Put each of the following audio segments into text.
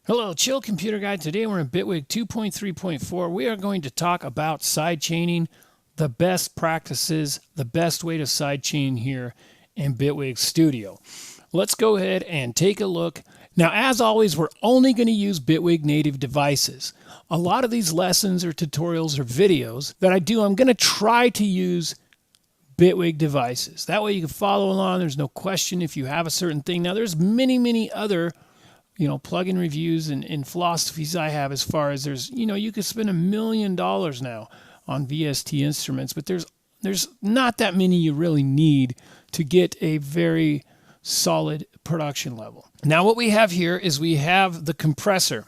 Hello, Chill Computer Guy. Today we're in Bitwig 2.3.4. We are going to talk about sidechaining, the best practices, the best way to sidechain here in Bitwig Studio. Let's go ahead and take a look. Now, as always, we're only going to use Bitwig native devices. A lot of these lessons or tutorials or videos that I do, I'm going to try to use Bitwig devices. That way you can follow along. There's no question if you have a certain thing. Now, there's many other plugin reviews and philosophies I have as far as you could spend $1 million now on VST instruments, but there's not that many you really need to get a very solid production level. Now what we have here is we have the compressor,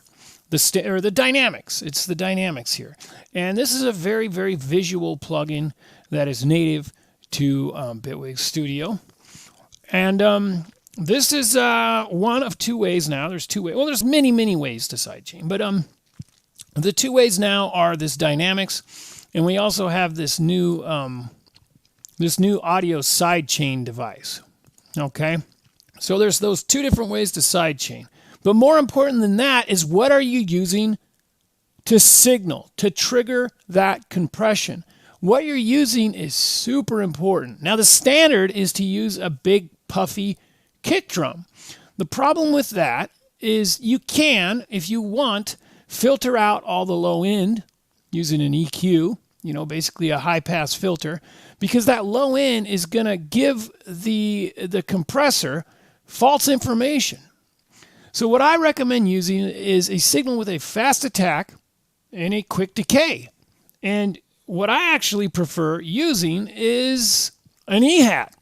the dynamics. It's the dynamics here. And this is a very visual plugin that is native to Bitwig Studio. And this is one of two ways now. There's two ways. Well, there's many ways to sidechain, but the two ways now are this dynamics, and we also have this new audio sidechain device. Okay, so there's those two different ways to sidechain. But more important than that is what are you using to signal, to trigger that compression? What you're using is super important. Now the standard is to use a big puffy kick drum. The problem with that is you can, if you want, filter out all the low end using an EQ, basically a high pass filter, because that low end is going to give the compressor false information. So what I recommend using is a signal with a fast attack and a quick decay. And what I actually prefer using is an E-hat.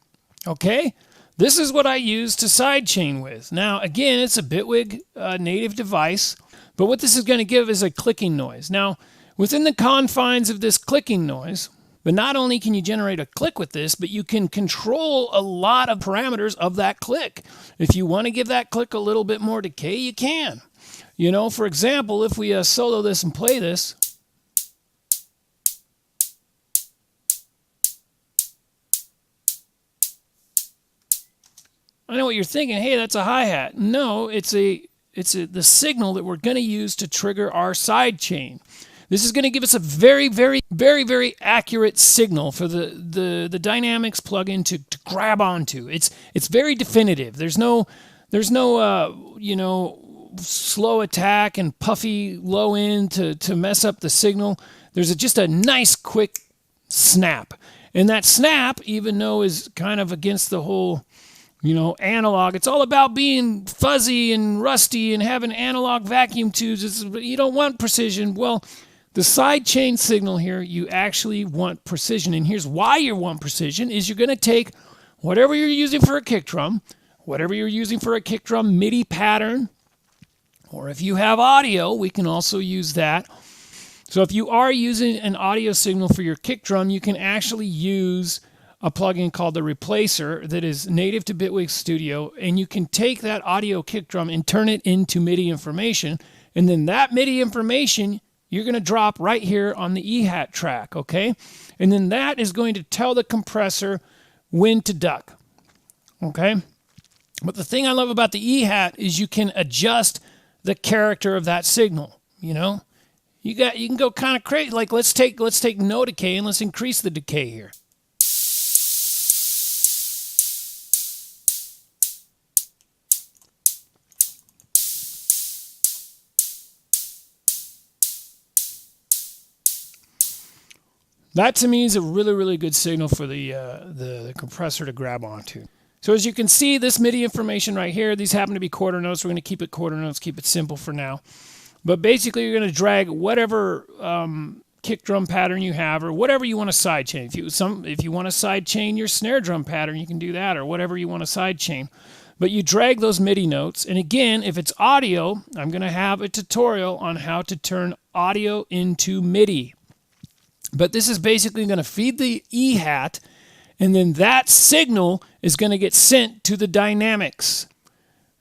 Okay? This is what I use to sidechain with. Now, again, it's a Bitwig native device, but what this is going to give is a clicking noise. Now, within the confines of this clicking noise, but not only can you generate a click with this, but you can control a lot of parameters of that click. If you want to give that click a little bit more decay, you can. For example, if we solo this and play this, I know what you're thinking. Hey, that's a hi-hat. No, it's the signal that we're going to use to trigger our sidechain. This is going to give us a very accurate signal for the dynamics plugin to grab onto. It's very definitive. There's no slow attack and puffy low end to mess up the signal. There's just a nice quick snap, and that snap, even though is kind of against the whole analog. It's all about being fuzzy and rusty and having analog vacuum tubes. You don't want precision. Well, the sidechain signal here, you actually want precision. And here's why you want precision is you're going to take whatever you're using for a kick drum, MIDI pattern, or if you have audio, we can also use that. So if you are using an audio signal for your kick drum, you can actually use a plugin called the Replacer that is native to Bitwig Studio, and you can take that audio kick drum and turn it into MIDI information, and then that MIDI information you're going to drop right here on the E-hat track, okay? And then that is going to tell the compressor when to duck, okay? But the thing I love about the E-hat is you can adjust the character of that signal, You can go kind of crazy. Like let's take no decay and let's increase the decay here. That to me is a really good signal for the compressor to grab onto. So as you can see, this MIDI information right here, these happen to be quarter notes. We're going to keep it quarter notes, keep it simple for now. But basically, you're going to drag whatever kick drum pattern you have, or whatever you want to sidechain. If you want to sidechain your snare drum pattern, you can do that, or whatever you want to sidechain. But you drag those MIDI notes, and again, if it's audio, I'm going to have a tutorial on how to turn audio into MIDI. But this is basically going to feed the E-hat, and then that signal is going to get sent to the dynamics.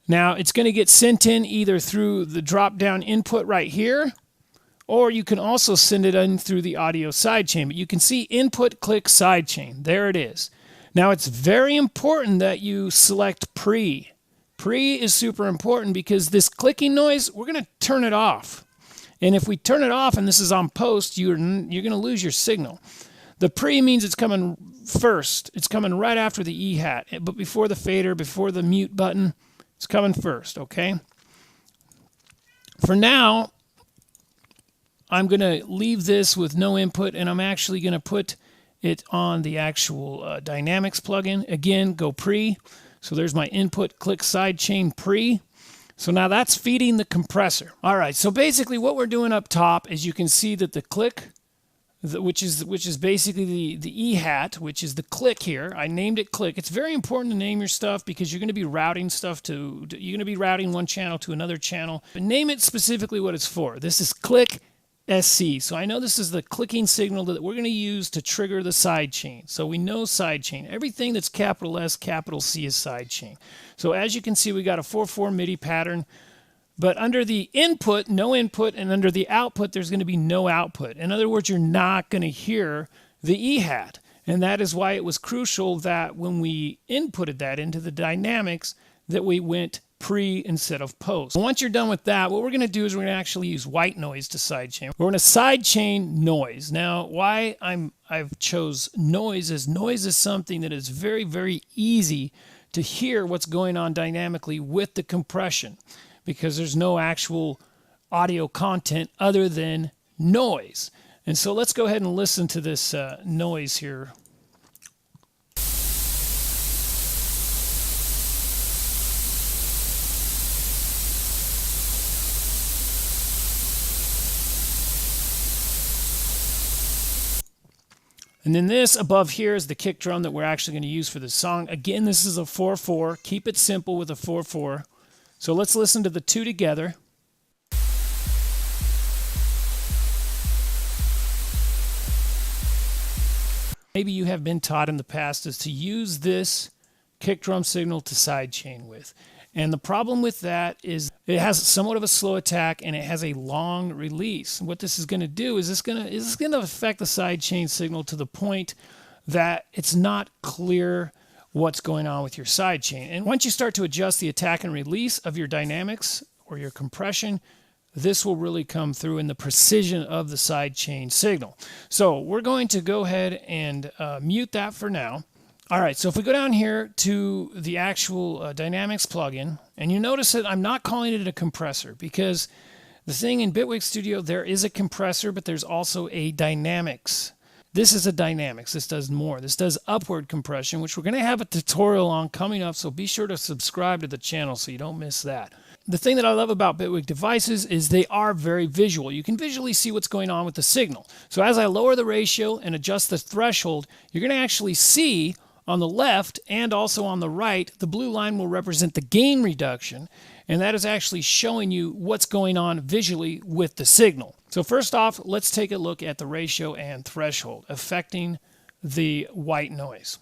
Now, it's going to get sent in either through the drop-down input right here, or you can also send it in through the audio sidechain. But you can see input, click, sidechain. There it is. Now, it's very important that you select pre. Pre is super important because this clicking noise, we're going to turn it off. And if we turn it off and this is on post, you're going to lose your signal. The pre means it's coming first. It's coming right after the E-hat, but before the fader, before the mute button, it's coming first, okay? For now, I'm going to leave this with no input, and I'm actually going to put it on the actual Dynamics plugin. Again, go pre. So there's my input, click sidechain pre. So now that's feeding the compressor. All right, so basically what we're doing up top is you can see that the click, which is basically the E-hat, which is the click here. I named it click. It's very important to name your stuff because you're going to be routing stuff you're going to be routing one channel to another channel. But name it specifically what it's for. This is click SC. So I know this is the clicking signal that we're going to use to trigger the sidechain. So we know sidechain. Everything that's capital S, capital C is sidechain. So as you can see, we got a 4/4 MIDI pattern. But under the input, no input, and under the output, there's going to be no output. In other words, you're not going to hear the E-hat. And that is why it was crucial that when we inputted that into the dynamics, that we went pre instead of post. Once you're done with that, what we're going to do is we're going to actually use white noise to sidechain. We're going to sidechain noise. Now, why I've chose noise is something that is very, very easy to hear what's going on dynamically with the compression, because there's no actual audio content other than noise. And so let's go ahead and listen to this noise here. And then this above here is the kick drum that we're actually going to use for this song. Again, this is a 4/4. Keep it simple with a 4/4. So let's listen to the two together. Maybe you have been taught in the past is to use this kick drum signal to sidechain with. And the problem with that is it has somewhat of a slow attack and it has a long release. What this is going to do is this going to affect the sidechain signal to the point that it's not clear what's going on with your sidechain. And once you start to adjust the attack and release of your dynamics or your compression, this will really come through in the precision of the sidechain signal. So we're going to go ahead and mute that for now. All right, so if we go down here to the actual Dynamics plugin, and you notice that I'm not calling it a compressor, because the thing in Bitwig Studio, there is a compressor, but there's also a Dynamics. This is a Dynamics. This does more. This does upward compression, which we're going to have a tutorial on coming up, so be sure to subscribe to the channel so you don't miss that. The thing that I love about Bitwig devices is they are very visual. You can visually see what's going on with the signal. So as I lower the ratio and adjust the threshold, you're going to actually see on the left and also on the right, the blue line will represent the gain reduction, and that is actually showing you what's going on visually with the signal. So first off, let's take a look at the ratio and threshold affecting the white noise.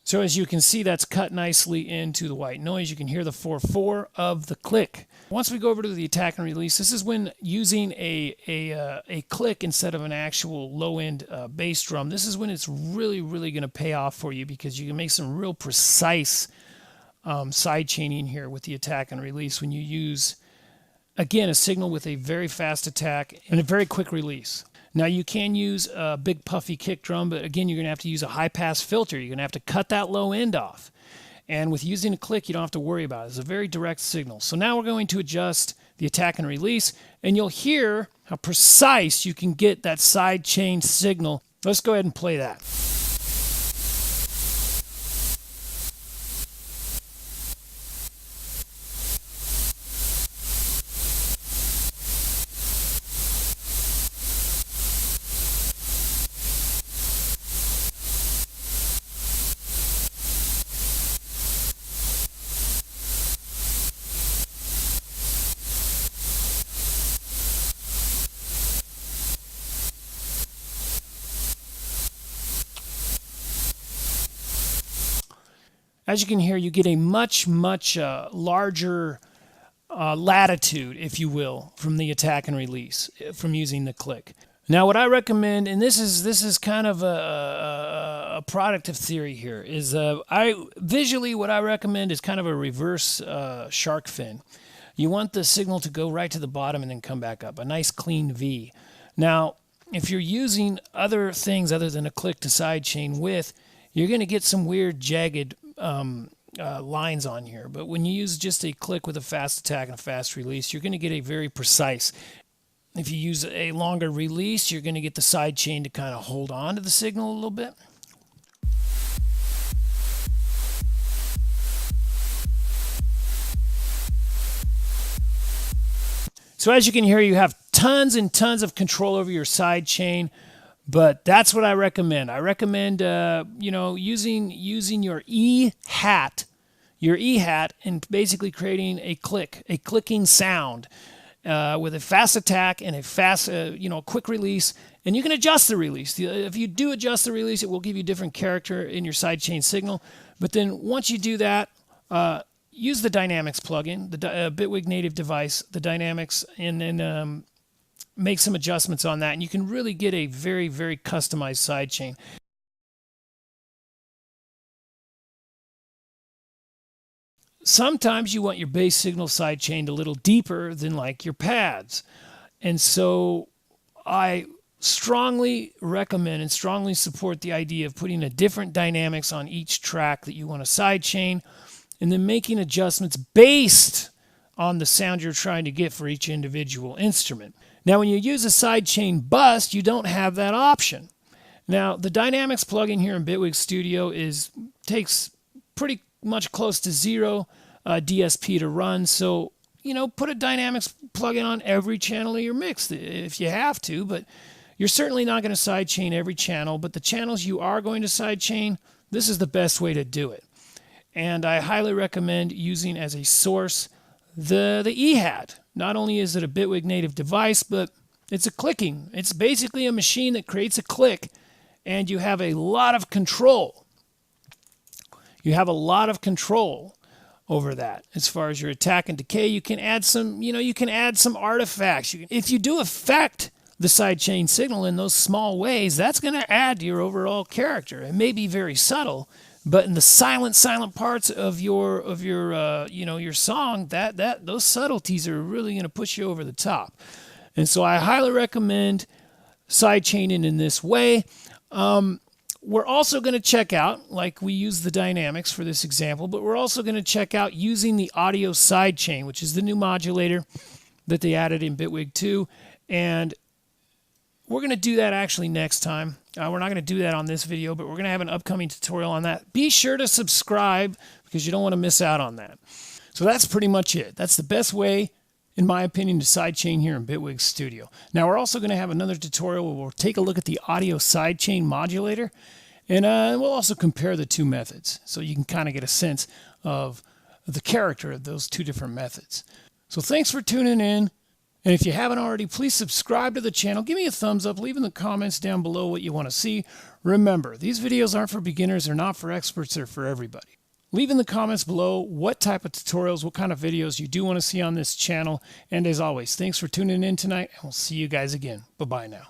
So as you can see, that's cut nicely into the white noise. You can hear the 4/4 of the click. Once we go over to the attack and release, this is when using a click instead of an actual low-end bass drum. This is when it's really, really going to pay off for you, because you can make some real precise side chaining here with the attack and release when you use, again, a signal with a very fast attack and a very quick release. Now you can use a big puffy kick drum, but again, you're going to have to use a high pass filter. You're going to have to cut that low end off. And with using a click, you don't have to worry about it. It's a very direct signal. So now we're going to adjust the attack and release, and you'll hear how precise you can get that side chain signal. Let's go ahead and play that. As you can hear, you get a much larger latitude, if you will, from the attack and release from using the click. Now, what I recommend, and this is kind of a product of theory here, is visually what I recommend is kind of a reverse shark fin. You want the signal to go right to the bottom and then come back up, a nice clean V. Now, if you're using other things other than a click to sidechain with, you're going to get some weird jagged lines on here. But when you use just a click with a fast attack and a fast release, you're going to get a very precise. If you use a longer release, you're going to get the sidechain to kind of hold on to the signal a little bit. So as you can hear, you have tons and tons of control over your sidechain, but that's what I recommend. I recommend using your E-hat, and basically creating a clicking sound. With a fast attack and a fast, quick release, and you can adjust the release. If you do adjust the release, it will give you different character in your sidechain signal. But then once you do that, use the Dynamics plugin, the Bitwig native device, the Dynamics, and then make some adjustments on that, and you can really get a very, very customized sidechain. Sometimes you want your base signal sidechained a little deeper than like your pads. And so I strongly recommend and strongly support the idea of putting a different dynamics on each track that you want to sidechain, and then making adjustments based on the sound you're trying to get for each individual instrument. Now, when you use a sidechain bus, you don't have that option. Now, the Dynamics plugin here in Bitwig Studio takes pretty much close to zero DSP to run. So, put a Dynamics plugin on every channel of your mix if you have to, but you're certainly not going to sidechain every channel. But the channels you are going to sidechain, this is the best way to do it. And I highly recommend using as a source the E-hat. Not only is it a Bitwig native device, but it's It's basically a machine that creates a click, and you have a lot of control. You have a lot of control over that. As far as your attack and decay, you can add some, some artifacts. If you do affect the sidechain signal in those small ways, that's going to add to your overall character. It may be very subtle, but in the silent parts of your song, those subtleties are really going to push you over the top. And so I highly recommend sidechaining in this way. We're also going to check out, like we use the Dynamics for this example, but we're also going to check out using the audio sidechain, which is the new modulator that they added in Bitwig 2. And we're going to do that actually next time. We're not going to do that on this video, but we're going to have an upcoming tutorial on that. Be sure to subscribe because you don't want to miss out on that. So that's pretty much it. That's the best way, in my opinion, to sidechain here in Bitwig Studio. Now, we're also going to have another tutorial where we'll take a look at the audio sidechain modulator, and we'll also compare the two methods so you can kind of get a sense of the character of those two different methods. So thanks for tuning in. And if you haven't already, please subscribe to the channel. Give me a thumbs up. Leave in the comments down below what you want to see. Remember, these videos aren't for beginners. They're not for experts. They're for everybody. Leave in the comments below what type of tutorials, what kind of videos you do want to see on this channel. And as always, thanks for tuning in tonight, and we'll see you guys again. Bye-bye now.